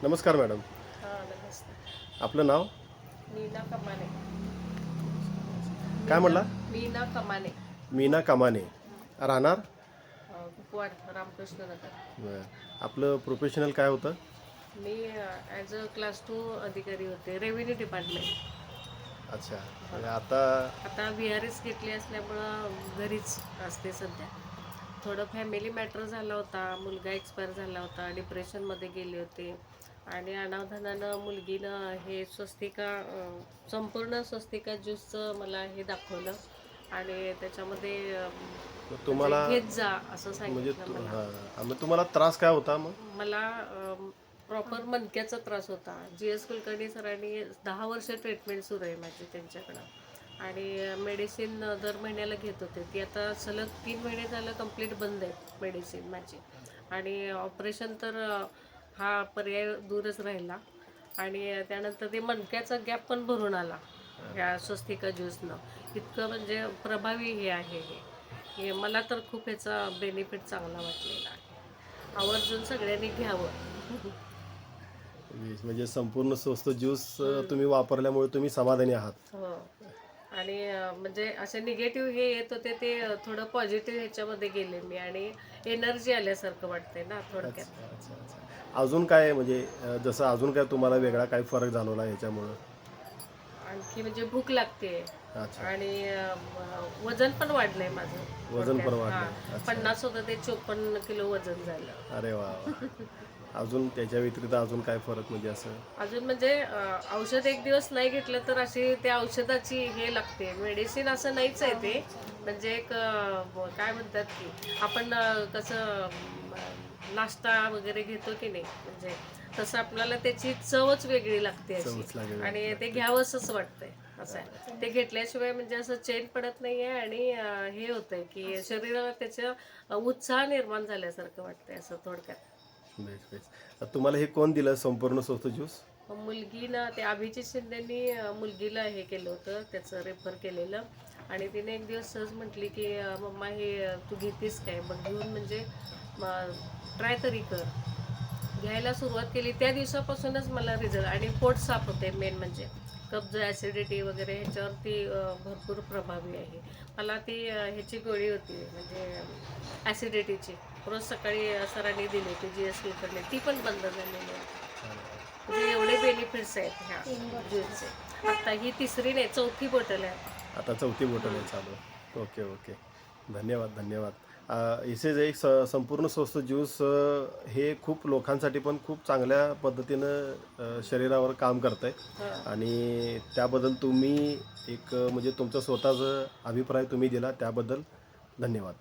नमस्कार मॅडम. हां, नमस्ते. आपलं नाव? मीना कमाने. काय मीना म्हणला? मीना कमाने. मीना कामाने. राहणार? कुपवाड, रामकृष्ण नगर. बरं. आपलं प्रोफेशनल काय होतं? मी ॲज अ क्लास 2 अधिकारी होते, रेव्हेन्यू डिपार्टमेंट. अच्छा. म्हणजे आता आता VRS घेतली असल्यामुळं घरीच असते सध्या. थोडं फॅमिली मॅटर झाला होता, मुलगा एक्सपायर झाला होता, डिप्रेशनमध्ये गेले होते आणि अनावधानानं मुलगीनं हे स्वस्तिका संपूर्ण स्वस्तिका ज्यूसचं मला हे दाखवलं आणि त्याच्यामध्ये म्हणजे तुम्हाला घेत जा असं म्हणजे सांगितलं मला. हां, मग तुम्हाला त्रास काय होता मग? मला प्रॉपर मणक्याचा त्रास होता. GS कुलकर्णी सरांनी 10 वर्ष ट्रीटमेंट सुरू आहे माझी त्यांच्याकडं आणि मेडिसिन दर महिन्याला घेत होते. ती आता सलग 3 महिने झालं कंप्लीट बंद आहे मेडिसिन माझी आणि ऑपरेशन तर हा पर्याय दूरच राहिला आणि त्यानंतर ते मणक्याचा गॅप पण भरून आला ह्या स्वस्तिका ज्यूसनं. इतकं म्हणजे प्रभावी हे आहे हे मला तर खूप ह्याचा बेनिफिट चांगला वाटलेला आहे. आवर्जून सगळ्यांनी घ्यावं. म्हणजे संपूर्ण स्वस्त ज्यूस तुम्ही वापरल्यामुळे तुम्ही समाधानी आहात. हो. आणि म्हणजे असे निगेटिव्ह हे येत होते ते थोडं पॉझिटिव्ह ह्याच्यामध्ये गेले मी आणि एनर्जी आल्यासारखं वाटते ना थोडक्यात. अच्छा, अच्छा, अच्छा. अजून काय म्हणजे जसं अजून काय तुम्हाला वेगळा काय फरक जाणवला ह्याच्यामुळं? आणखी म्हणजे भूक लागते अच्छा. आणि वजन पण वाढलंय माझं वजन पण थोडक्यात. हां, वाढलंय. अच्छा. 50 होतं ते 54 किलो वजन झालं. अरे वाह, वाह! अजून त्याच्या व्यतिरिक्त अजून काय फरक म्हणजे असं? अजून म्हणजे औषध एक दिवस नाही घेतलं तर अशी त्या औषधाची हे लागते. मेडिसिन असं नाहीच आहे ते. म्हणजे एक काय म्हणतात की आपण कसं नाश्ता वगैरे घेतो की नाही म्हणजे तसं आपल्याला त्याची चवच वेगळी लागते अशी चवच लागेल आणि ते लागते. घ्यावंसंच वाटतंय असं आहे. ते घेतल्याशिवाय म्हणजे असं चैन पडत नाही आहे आणि हे होतंय की शरीराला त्याचा उत्साह निर्माण झाल्यासारखं वाटतंय असं थोडक्यात. Base base. तुम्हाला हे कोण दिलं संपूर्ण स्वस्त ज्यूस? मुलगीनं ते अभिजित शिंदेनी मुलगीला हे केलं होतं त्याचं रेफर केलेलं आणि तिने एक दिवस सहज म्हटली की मम्मा हे तू घेतेस काय मग घेऊन म्हणजे ट्राय तरी कर. घ्यायला सुरुवात केली त्या दिवसापासूनच मला रिझल्ट आणि पोट साफ होते मेन म्हणजे कब्ज ॲसिडिटी वगैरे ह्याच्यावरती भरपूर प्रभावी आहे. मला ती ह्याची गोळी होती म्हणजे ॲसिडिटीची रोज सकाळी सरांनी दिली होती GS कुलकर्णी ती पण बंद झालेली आहे. म्हणजे एवढे बेनिफिट्स आहेत ह्या ज्यूसचे. आता ही तिसरी नाही चौथी बॉटल आहे. आता चौथी बॉटल आहे चालू. Okay okay. धन्यवाद धन्यवाद. इसे जे एक संपूर्ण स्वस्त ज्यूस हे खूप लोकांसाठी पण खूप चांगल्या पद्धतीनं शरीरावर काम करत आहे हं. आणि त्याबद्दल तुम्ही एक म्हणजे तुमचा स्वतःचा अभिप्राय तुम्ही दिला त्याबद्दल धन्यवाद.